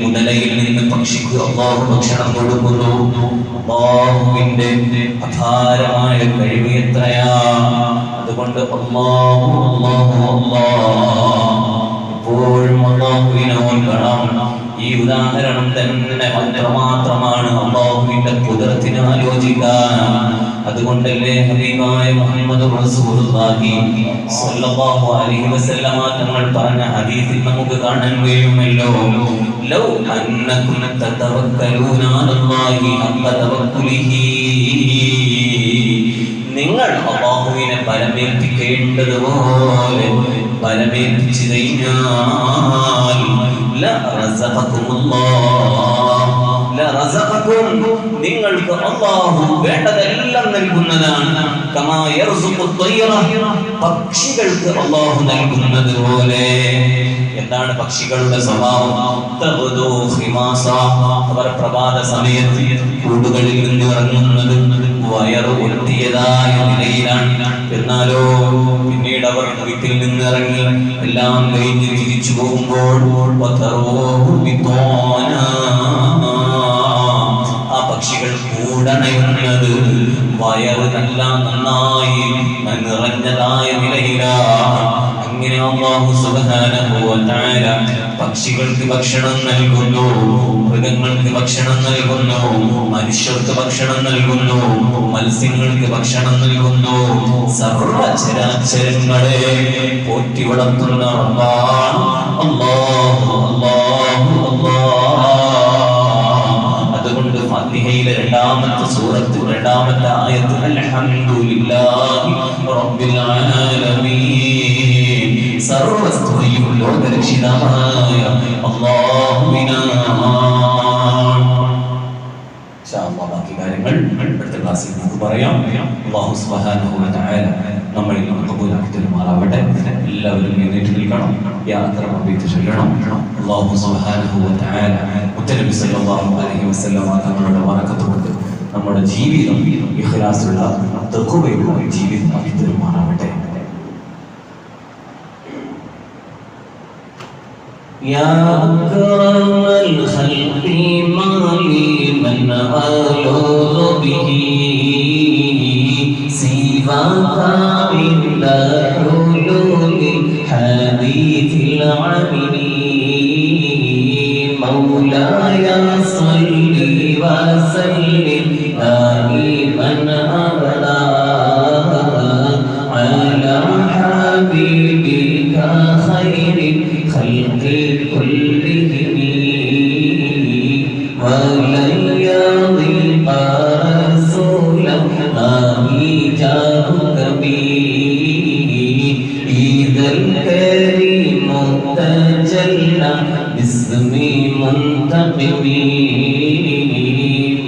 Speaker 1: മുതലയിൽ നിന്ന് പക്ഷിക്ക് അല്ലാഹു ഭക്ഷണം കൊടുക്കുന്നു. അല്ലാഹുവിന്റെ അപാരമായ കഴിവ് എത്രയാ! അതുകൊണ്ട് അല്ലാഹു അല്ലാഹു അല്ലാഹ് എപ്പോഴും അല്ലാഹുവിനെ ഓർക്കണം. ഈ ഉദാഹരണം തന്നെ മാത്രമാണ് അല്ലാഹുവിന്റെ ഖുദ്റത്തിനെ ആലോചിക്കാൻ. അതുകൊണ്ടല്ലേ ഹബീബായ മുഹമ്മദ് റസൂലുള്ളാഹി സ്വല്ലല്ലാഹു അലൈഹി വസല്ലമ തങ്ങൾ പറഞ്ഞ ഹദീസിൽ നമുക്ക് കാണാൻ കഴിയുമല്ലോ, ലൗ അന്നകും തതവക്കലൂന അലല്ലാഹി ഹഖ തവക്കുലിഹി, നിങ്ങൾ അല്ലാഹുവിനെ ബലമേൽപ്പിക്കേണ്ടതുപോലെ ബലമേൽപ്പിച്ചു കഴിഞ്ഞാൽ നിങ്ങൾക്ക് അല്ലാഹു വേണ്ടതെല്ലാം നൽകുന്നതാണ്. കമാ യർസുഖു ത്വയ്റ, പക്ഷികൾക്ക് അല്ലാഹു നൽകുന്നത് പോലെ. എന്താണ് പക്ഷികളുടെ സ്വഭാവം? അവർ പ്രഭാത സമയത്ത് കൂടുകളിൽ നിന്ന് ഇറങ്ങുന്നത് വയറ് ഒട്ടിയതായ നിലയിലാണ്. എന്നാലോ പിന്നീട് അവർ വീട്ടിൽ നിന്ന് ഇറങ്ങി എല്ലാം കഴിഞ്ഞ് തിരിച്ചു പോകുമ്പോൾ ആ പക്ഷികൾ കൂടണയുന്നത് വയറ് നന്നായി നിറഞ്ഞതായ നിലയിലാണ്. അങ്ങനെ അല്ലാഹു സുബ്ഹാനഹു വ തആല പക്ഷികൾക്ക് ഭക്ഷണം നൽകുന്നു, മൃഗങ്ങൾക്ക് ഭക്ഷണം നൽകുന്നു, മനുഷ്യർക്ക് ഭക്ഷണം നൽകുന്നു, മത്സ്യങ്ങൾക്ക് ഭക്ഷണം നൽകുന്നു. സർവ്വചരാചരങ്ങളെ പോറ്റി വളർത്തുന്ന റബ്ബാണ് അല്ലാഹു അല്ലാഹു അല്ലാഹ്. അതുകൊണ്ട് ഫാത്തിഹയിലെ രണ്ടാമത്തെ സൂറത്ത് രണ്ടാമത്തെ ആയത്ത് അൽഹംദുലില്ലാഹി റബ്ബിൽ ആലമീൻ, സർവസ്തുതിയും ലോകരക്ഷിതാവായ അല്ലാഹുവിനാണ്. ബാക്കി കാര്യങ്ങൾ അടുത്ത ക്ലാസ്സിൽ നമുക്ക് പറയാം. അല്ലാഹു സുബ്ഹാനഹു വ തആല നമ്മളിൽ നിന്ന് കബൂലാക്കി തരുമാറാവട്ടെ. എല്ലാവരും എഴുന്നേറ്റ് നിൽക്കണം, യാത്ര ചൊല്ലണം. അല്ലാഹു സുബ്ഹാനഹു വ തആല മുത്തനബി സല്ലല്ലാഹു അലൈഹി വസല്ലം തങ്ങളുടെ ബറക്കത്ത് കൊണ്ട് നമ്മുടെ ജീവിതം ഇഖ്ലാസുള്ള തഖ്വയുള്ള ജീവിതമാക്കി തരുമാറാവട്ടെ. يا أكرم الخلق ما لي من ألوذ به سواك عند حلول الحديث العميم مولاي صل وسلم دائما أبدا على حبيبك خير خلق كلهم ولن يضيق رسول الله جاهك به إذا الكريم تجلى باسم منتقم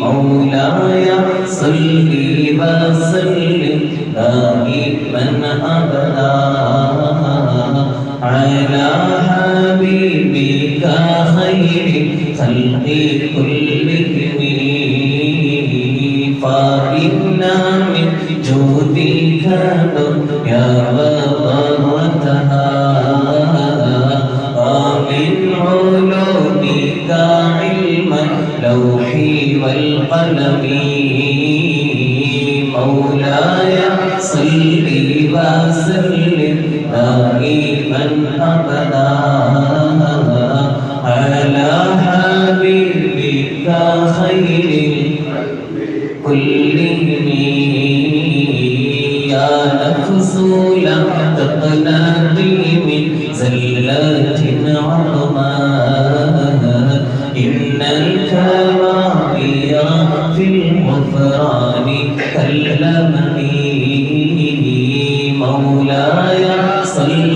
Speaker 1: مولاي صل وسلم دائما أبدا على حبيبك خير خلق كلهم فإن من جودك يا وضرتها ومن علومك علم اللوح والقلم مولاي صل وسلم دائما أبدا على حبيبك خير كلهم يا نفس لا تقنطي من زلة عظمى إن الكبائر في الغفران كاللمني مولاي صل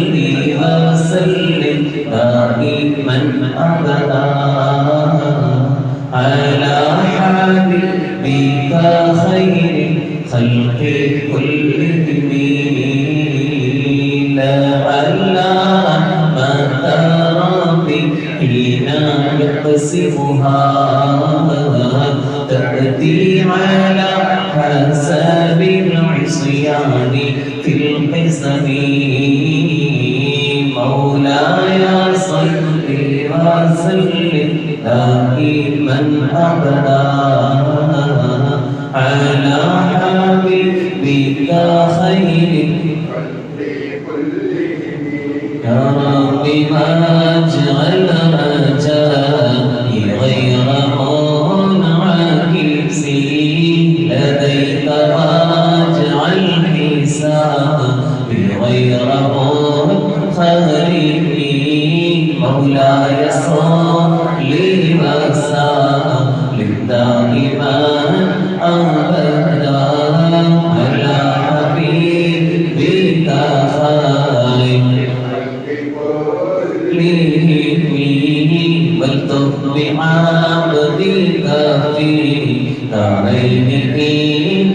Speaker 1: وسلم دائما أبدا على حبيبك خير خلق كلهم لعل ما ترى حين يقسمها تأتي على حسب العصيان في القسم مولاي صل وسلم دائما أبدا على حبيبك خير
Speaker 2: واجعل رجائي غير منعكس لديك واجعل حسابي غير منخرم مولاي صل وسلم دائما أبدا على حبيبك خير والطف بعبدك في دارين إن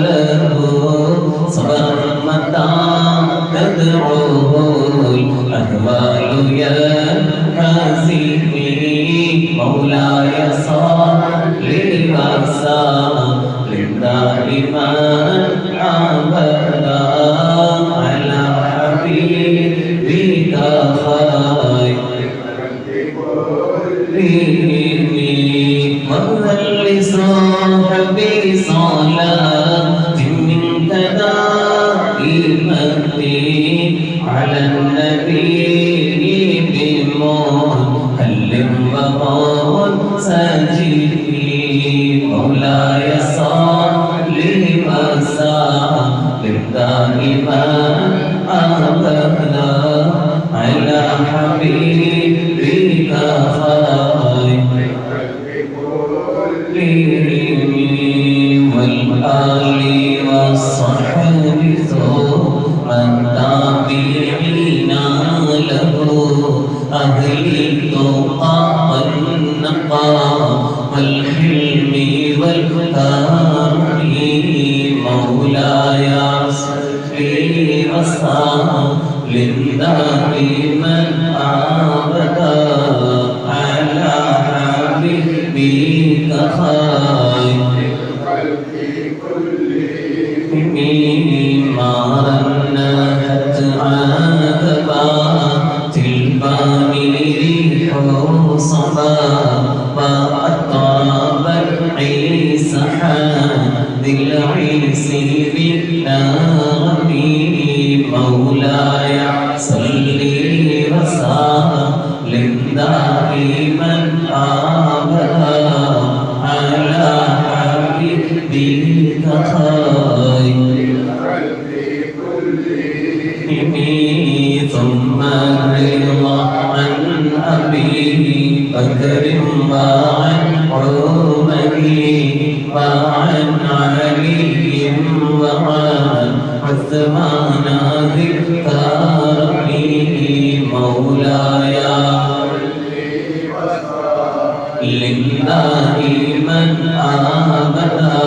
Speaker 2: له صبر متى تدعوه الأهوال يا حاسبي مولاي صل وسلم دائما أبدا على حبيبك خير وهل لصاحبي صلاة منك دائمة على النبي بمهل ومنسجد مولاي صل وسلم دائما أبدا على حبيبك خير والآل والصحب ثم التابعين له أهل التقى والنقى والحلم والكرم مولاي صل وسلم دائما أبدا على حبيبك خير مما رنت عذبات الباني ريح صبا وأطرب العيس حاد العيس بالنغم مولاي صل وسلم دائما أبدا على حبيبك خير ثم الرضا عن أبي بكر وعن عمر وعن علي وعن عثمان ذي الكرم مولاي دائما أبدا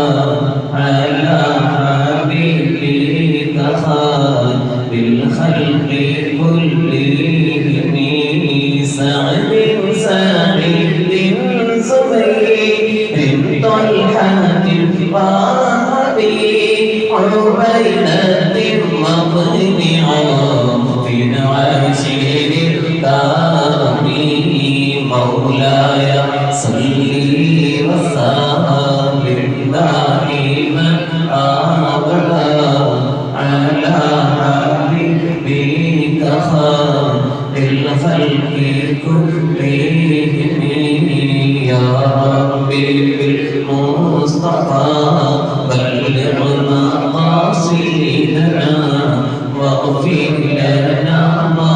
Speaker 2: على حبيبك خير الخلق كلهم سعد سعيد زبير طلحة وأبي عبيدة وابن عوف عاشر الكرم مولاي صل وسلم دائما أبدا على حبيبك خير الخلق كلهم يا ربي بالمصطفى بلغ مقاصدنا واغفر لنا ما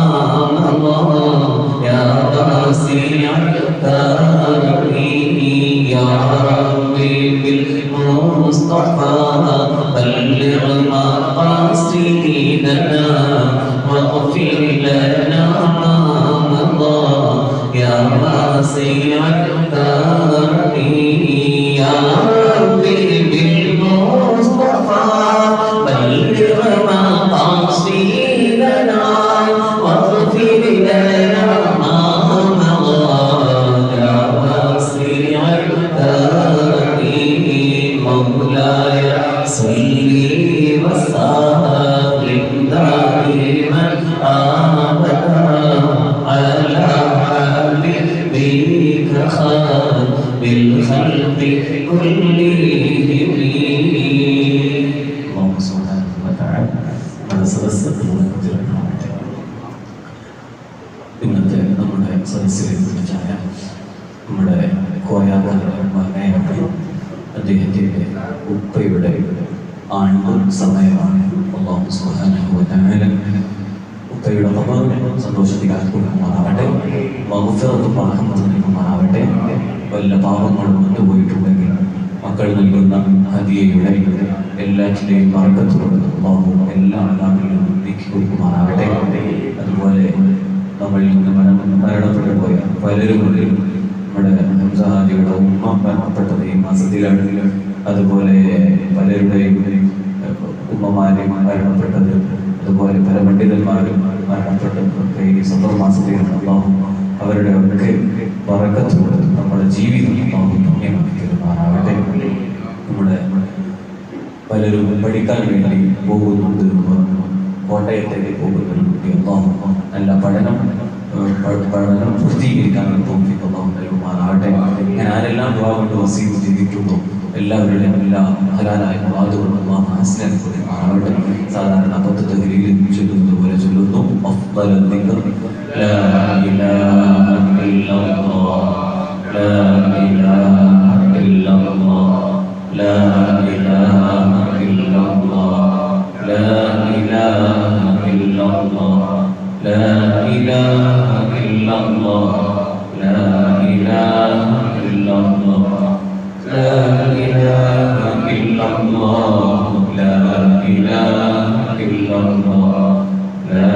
Speaker 2: مضى يا واسع الكرم يا ربي بالمصطفى بلغ مقاصدنا واغفر لنا ما مضى يا واسع الكرم يا ربي بالمصطفى بلغ مقاصدنا واغفر لنا ما مضى يا واسع الكرم مولاي صل وسلم دائما أبدا على حبيبك خير الخلق كلهم اللهم سبحانه وتعالى pada selesai
Speaker 1: അദ്ദേഹത്തിൻ്റെ ഉപ്പയുടെ ആണ്ട് സമയമാണ്. അല്ലാഹു സുബ്ഹാനഹു വ തആല ഉപ്പയുടെ ഖബറിനെ സന്തോഷത്തിലാക്കുമാറാവട്ടെ. മഗ്ഫിറത്തും റഹ്മത്തും നൽകുമാറാവട്ടെ. വല്ല പാപങ്ങളും വിട്ടുപോയിട്ടുണ്ടെങ്കിൽ മക്കൾ നൽകുന്ന ഹദിയയുടെ എല്ലാറ്റിൻ്റെയും ബർക്കത്തുകൊണ്ട് അല്ലാഹു എല്ലാ അലാമിലും നീക്കി കൊടുക്കുമാറാവട്ടെ. അതുപോലെ നമ്മളിൽ നിന്ന് മരണപ്പെട്ടു പോയ പലരും നമ്മുടെ ഹംസഹാജിയുടെ ഉമ്മ മരണപ്പെട്ടത് ഈ മാസത്തിലാണ്. അതുപോലെ പലരുടെയും ഉമ്മമാരും മരണപ്പെട്ടത്, അതുപോലെ പല പണ്ഡിതന്മാരും മരണപ്പെട്ടതൊക്കെ ഈ സഫർ മാസത്തിലാണ്. അല്ലാഹു അവരുടെ ഒക്കെ ബർക്കത്തുകൊണ്ട് നമ്മുടെ ജീവിതം അല്ലാഹു പുണ്യമാക്കി തരുമാറാവട്ടെ. നമ്മുടെ പലരും പഠിക്കാൻ വേണ്ടി പോകുന്നുണ്ട്. കോട്ടയത്തേക്ക് പോകുന്ന ഒരു കുട്ടി അല്ലാഹു നല്ല പഠനം പൂർത്തീകരിക്കാൻ അല്ലാഹു നൽകുമാറാവട്ടെ. ഞാൻ ആരെല്ലാം ദുആ കൊണ്ട് വസീയത്ത് ചെയ്തിട്ടുണ്ടോ എല്ലാവരുടെയും എല്ലാ ഹലാലായ മുറാദുകളും അല്ലാഹു ഹസ്നാക്കി കൊടുക്കുമാറാവട്ടെ. സാധാരണ 10 തഹ്ലീൽ ചൊല്ലുന്നത് പോലെ ചൊല്ലുന്നു. അഫ്ളൽ ദിക്ർ ലാ ഇലാഹ ഇല്ലല്ലാഹ് ലാ ഇലാഹ ഇല്ലല്ലാഹ് ലാ ഇലാഹ ഇല്ലല്ലാഹ് ലാ ഇലാഹ ഇല്ലല്ലാഹ് ലാ ഇലാഹ ഇല്ലല്ലാഹ് ലാ ഇലാഹ ഇല്ലല്ലാഹ് لا إله إلا الله لا إله إلا الله لا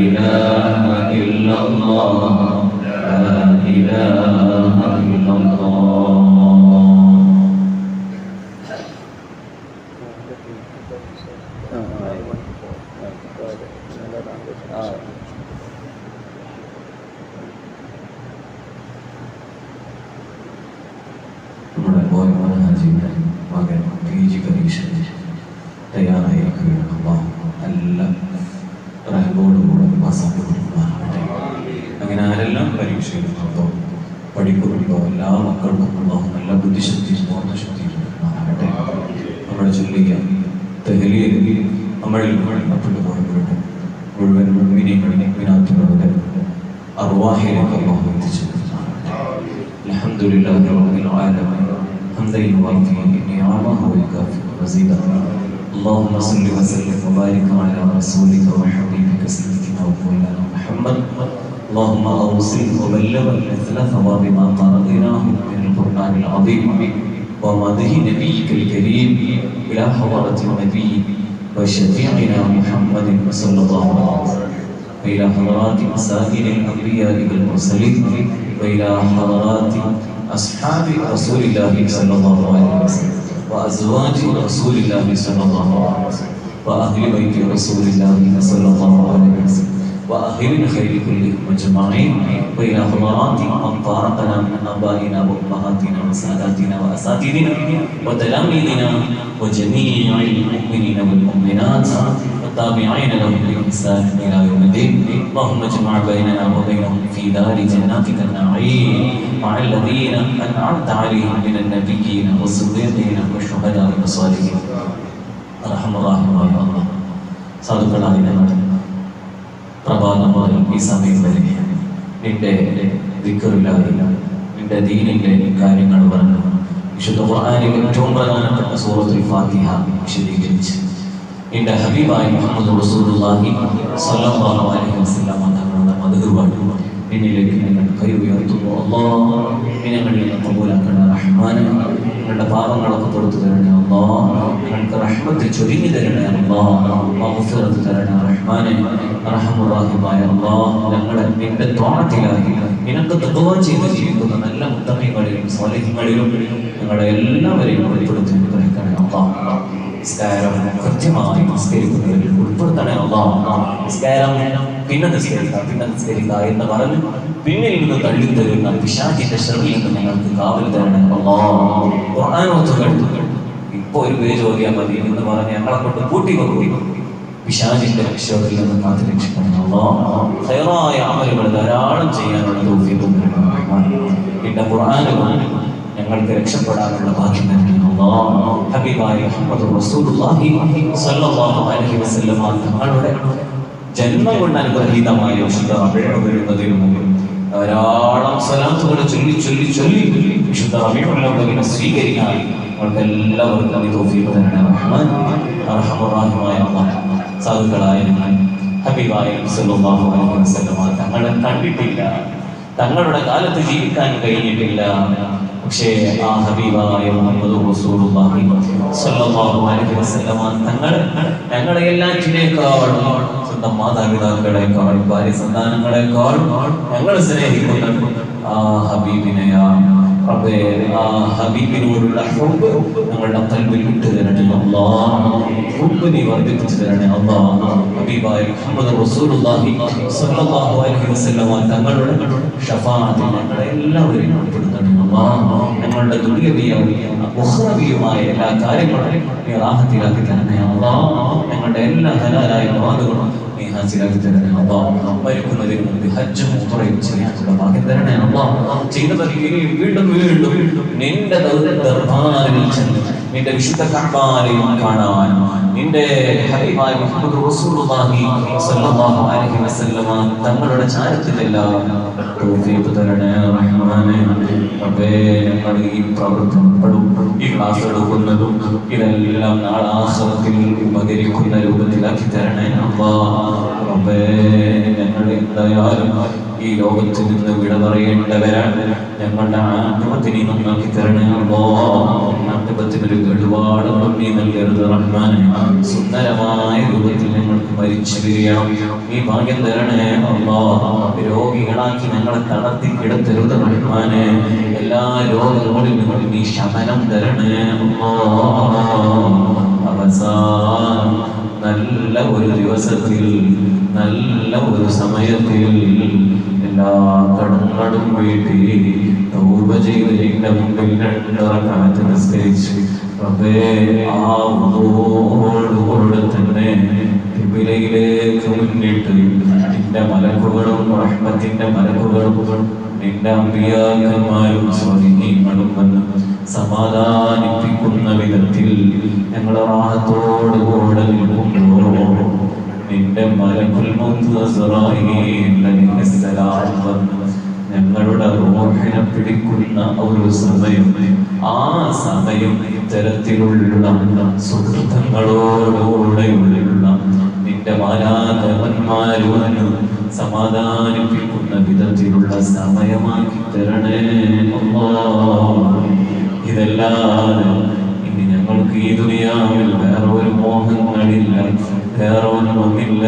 Speaker 1: إله إلا الله لا إله إلا الله. നമ്മുടെ ബോയമാനാജിയുടെ മകൻ PG പരീക്ഷ തയ്യാറായിരിക്കുകയാണ്. അല്ലാഹു നല്ല റഹ്മത്തോടുകൂടെ പാസ്സാക്കി കൊടുക്കുമാറാവട്ടെ. അങ്ങനെ ആരെല്ലാം പരീക്ഷ എഴുതുന്നുണ്ടോ പഠിക്കുന്നുണ്ടോ എല്ലാ മക്കൾക്കും അല്ലാഹു നല്ല ബുദ്ധിശക്തിയും ഓർമ്മശക്തിയും കൊടുക്കുമാറാവട്ടെ. നമ്മുടെ ചൊല്ലിയ തഹ്ലീൽ നമ്മളിൽ മരണപ്പെട്ടു പോയവരുടെ മുഴുവൻ മുഅ്മിനീങ്ങളുടെ അർവാഹിലേക്ക് അല്ലാഹു എത്തിച്ചു കൊടുക്കുമാറാവട്ടെ. അൽഹംദുലില്ലാഹി റബ്ബിൽ ആലമീൻ حمدا يوافي نعمه ويكافئ مزيدا. اللهم صل وسلم وبارك على رسولك وحبيبك سيدنا ومولانا محمد. اللهم اوصل وبلغ مثل ثواب ما قرأناه من القرآن العظيم ومدح نبيك الكريم إلى حضرة النبي وشفيعنا محمد صلى الله عليه وسلم وإلى حضرات سائر الأنبياء والمرسلين وإلى حضرات أصحاب رسول الله صلى الله عليه وسلم وأزواج رسول الله صلى الله عليه وسلم وأهل بيت رسول الله صلى الله عليه وسلم وأهل الخير كلهم أجمعين وإلى حضرات من فارقنا من آبائنا وأمهاتنا وساداتنا وأساتذتنا وتلاميذنا وجميع المؤمنين والمؤمنات والتابعين لهم بإحسان إلى يوم الدين. اللهم اجمع بيننا وبينهم في دار جناتك النعيم مع الذين أنعمت عليهم من النبيين والصديقين والشهداء والصالحين. أرحم الراحمين يا الله. സാധുക്കളായ പ്രഭാതം മുതൽ ഈ സമയം വരെ നിന്റെ ദിക്റില്ലാതെ നിന്റെ ദീനിന്റെ കാര്യങ്ങൾ പറഞ്ഞു വിശുദ്ധ ഖുർആനിലെ ഏറ്റവും പ്രധാനപ്പെട്ട സൂറത്തുൽ ഫാത്തിഹ വിശദീകരിച്ച് നിന്റെ ഹബീബായ മുഹമ്മദ് റസൂലുള്ളാഹി സ്വല്ലല്ലാഹു അലൈഹി വസല്ലം തങ്ങളുടെ മദ്ഹ് പാടി നിന്നിലേക്ക് ഞങ്ങൾ കൈ ഉയർത്തുന്നു. അല്ലാഹ് ഞങ്ങളിൽ നിന്ന് കബൂലാക്കണേ റഹ്മാനെ. ഞങ്ങളുടെ പാപങ്ങളൊക്കെ പുറത്തു തരണേ അല്ലാഹ്. ഞങ്ങൾക്ക് റഹ്മത്ത് ചൊരിഞ്ഞു തരണേ അല്ലാഹ്. മഗ്ഫിറത്ത് തരണേ റഹ്മാനെ. അർഹമുർ റഹീമായ അല്ലാഹ് ഞങ്ങളെ നിന്റെ ത്വാഅത്തിലായി നിനക്ക് തഖ്വ ചെയ്ത് ജീവിക്കുന്ന നല്ല മുത്തഖീകളിലും സ്വാലിഹീങ്ങളിലും ഞങ്ങളെ എല്ലാവരെയും ഉൾപ്പെടുത്തി അനുഗ്രഹിക്കണേ അല്ലാഹ്. നിസ്കാരം കൃത്യമായി നിസ്കരിക്കുന്നവരിൽ ഉൾപ്പെടുത്തണേ അല്ലാഹ്. നിസ്കാരം പിന്നെ നിസ്കരിക്കുക എന്ന് പറഞ്ഞ് പിന്നിൽ നിന്ന് തള്ളിത്തരുന്ന പിശാചിന്റെ ശർറിൽ നിന്ന് ഞങ്ങൾക്ക് കാവൽ തരണേ അല്ലാഹ്. ഖുർആൻ ഓതുകൾ ഇപ്പോൾ ഒരു പേജ് ഓതിയാൽ മതി എന്ന് പറഞ്ഞ് ഞങ്ങളെ കൊണ്ട് കൂട്ടി വെക്കുകയും പിശാചിന്റെ ശർറിൽ നിന്ന് കാത്തു രക്ഷിക്കണം അല്ലാഹ്. ഖൈറായ അമലുകൾ ധാരാളം ചെയ്യാനുള്ള തൗഫീഖ് നൽകണമേ. നിന്റെ ഖുർആൻ ഞങ്ങൾക്ക് രക്ഷപ്പെടാനുള്ള ഭാഗ്യം നൽകണം അല്ലാഹ്. ഹബീബായ മുഹമ്മദ് റസൂലുള്ളാഹി സ്വല്ലല്ലാഹു അലൈഹി വസല്ലം തങ്ങളുടെ ജന്മം കൊണ്ട് അനുഗ്രഹീതമായ വിശുദ്ധ റബീഉൽ വരുന്നതിന് മുമ്പ് ധാരാളം സ്വലാത്തുകൾ ചൊല്ലി വിശുദ്ധ റബീഉൽ അവ്വലിനെ സ്വീകരിക്കാൻ നിങ്ങൾക്ക് എല്ലാവർക്കും ഈ തൗഫീഖ് തരണേ റഹ്മാൻ. അർഹമർ റഹീമായ അല്ലാഹ്, സാധുക്കളായ ഹബീബായ സല്ലല്ലാഹു അലൈഹി വസല്ലം തങ്ങളെ കണ്ടിട്ടില്ല, തങ്ങളുടെ കാലത്ത് ജീവിക്കാൻ കഴിഞ്ഞിട്ടില്ല. പക്ഷേ ആ ഹബീബായ മുഹമ്മദ് റസൂലുള്ളാഹി സ്വല്ലല്ലാഹു അലൈഹി വസല്ലം ഞങ്ങളെ എല്ലാറ്റിനേക്കാളും സ്വന്തം മാതാപിതാക്കളെക്കാൾ ഭാര്യ സന്താനങ്ങളെക്കാൾ ഞങ്ങൾ സ്നേഹിക്കുന്ന ആ ഹബീബിനെയാണ് റബ്ബേ. ആ ഹബീബിനോടുള്ള ഹുബ്ബ് ഞങ്ങളുടെ ഖൽബിൽ വിട്ടു തരണേ അല്ലാഹ്. ഹുബ്ബ് നീ വർദ്ധിപ്പിച്ചു തരണേ അല്ലാഹ്. ഹബീബായ മുഹമ്മദ് റസൂലുള്ളാഹി സ്വല്ലല്ലാഹു അലൈഹി വസല്ലം തങ്ങളുടെ ശഫാഅത്തിൽ ഞങ്ങളെ എല്ലാവരെയും ഉൾപ്പെടുത്തണേ അല്ലാഹ്. ഞങ്ങളുടെ ദുനിയവിയും ഉഖ്റവിയുമായ എല്ലാ കാര്യങ്ങളും നീ റാഹത്തിലാക്കി തരണേ അല്ലാഹ്. ഞങ്ങളുടെ എല്ലാ ഹലാലായ വാദങ്ങളും നീ ഹാസിലാക്കി തരണേ അല്ലാഹ്. മരിക്കുന്നതിന് മുമ്പ് ഹജ്ജും ഉംറയും ചെയ്യാനുള്ള ഭാഗ്യം തരണേ അല്ലാഹ്. ചെയ്തവർ ഇനി വീണ്ടും വീണ്ടും നിന്റെ ദർബാറിൽ ചെന്ന് നിന്റെ വിശുദ്ധ കഅബയെ കാണാൻ, നിന്റെ ഹബീബായ മുഹമ്മദ് റസൂലുള്ളാഹി സ്വല്ലല്ലാഹു അലൈഹി വസല്ലം തങ്ങളുടെ ചാരത്തിലെല്ലാം തൗഫീഖ് തരണേ റഹ്മാനേ. റബ്ബേ, ഞങ്ങൾ ഈ പ്രവർത്തനങ്ങളും ഈ ക്ലാസ് എടുക്കുന്നതും ഇതെല്ലാം നാളെ ആഖിറത്തിൽ ഉപകരിക്കുന്ന രൂപത്തിലാക്കി തരണേ അല്ലാഹ്. റബ്ബേ, ഞങ്ങൾ എന്തായാലും ഈ ലോകത്തിൽ നിന്ന് വിട പറയേണ്ടവരാണ്. ഞങ്ങളുടെ ആത്മത്തിനെ നന്നാക്കി തരണേ അല്ലാഹ്. ആത്മത്തിനൊരു ഒരുപാട് നീ നൽകരുത് റഹ്മാനെ. സുന്ദരമായ രൂപത്തിൽ ഞങ്ങൾക്ക് മരിച്ചു വരികയാണ് നീ ഭാഗ്യം തരണേ അല്ലാഹ്. രോഗികളാക്കി ഞങ്ങളെ തളർത്തി കിടത്തരുത് റഹ്മാനെ. എല്ലാ രോഗങ്ങളിൽ നിന്നും നീ ശമനം തരണേ അല്ലാഹ്. അവസാനം നല്ല ഒരു ദിവസത്തിൽ, നല്ല ഒരു സമയത്തിൽ എല്ലാ കടങ്ങളും വീട്ടി തൗബ ചെയ്ത് നിന്റെ മുമ്പിൽ 2 റക്അത്ത് നിസ്കരിച്ച് റബ്ബേ, ആ വുളൂഓടുകൂടെ തന്നെ ഖിബിലയിലേക്ക് മുന്നിട്ട് നിന്റെ മലക്കുകളും റഹ്മത്തിന്റെ മലക്കുകളും നിന്റെ അമ്പിയാക്കന്മാരും സ്വാലിഹീങ്ങളും വന്ന് സമാധാനിപ്പിക്കുന്ന വിധത്തിൽ ഞങ്ങൾ റാഹത്തോടുകൂടെ നിൽക്കുമ്പോൾ നിന്റെ മലക്കുൽ മൗത്ത് അസ്റായീൽ അലൈഹിസ്സലാം വന്ന് ഞങ്ങളുടെ റൂഹിനെ പിടിക്കുന്ന ഒരു സമയം, ആ സമയം ഇത്തരത്തിലുള്ള സുഹൃത്തുക്കളോടുകൂടെയുള്ള നിന്റെ മാലാഖമാര് വന്ന് സമാധാനിപ്പിക്കുന്ന വിധത്തിലുള്ള സമയമാക്കി തരണേ അല്ലാഹ്. ഇതല്ലാതെ ഇനി ഞങ്ങൾക്ക് ഈ ദുനിയാവിൽ വേറെ ഒരു മോഹങ്ങളില്ല, വേറെ ഒന്നുമില്ല.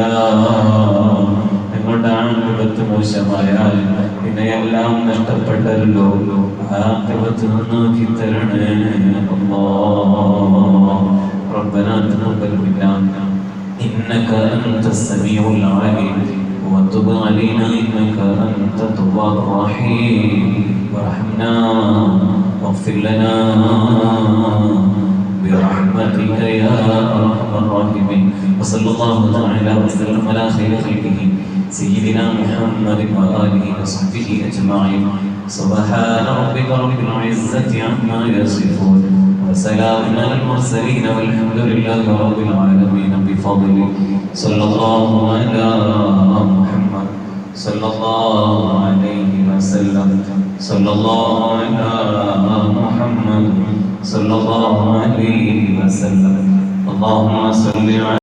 Speaker 1: ഞങ്ങളുടെ ആൺകുലത്ത് മോശമായാൽ പിന്നെ എല്ലാം നഷ്ടപ്പെട്ടല്ലോ. ആഖിറത്ത് നന്നാക്കി തരണേ അല്ലാഹ്. റബ്ബനാ തഖബ്ബൽ മിന്നാ ഇന്നക അൻതസ് സമീഉൽ അലീം وتب علينا إنك أنت التواب الرحيم وارحمنا واغفر لنا برحمتك يا أرحم الراحمين. وصلى الله تعالى وسلم على خير خلقه سيدنا محمد وآله وصحبه أجمعين. سبحان ربك رب العزة عما يصفون وسلام على المرسلين والحمد لله رب العالمين بفضله. صلى الله على محمد صلى الله عليه وسلم. صلى الله على محمد صلى الله عليه وسلم. اللهم صل على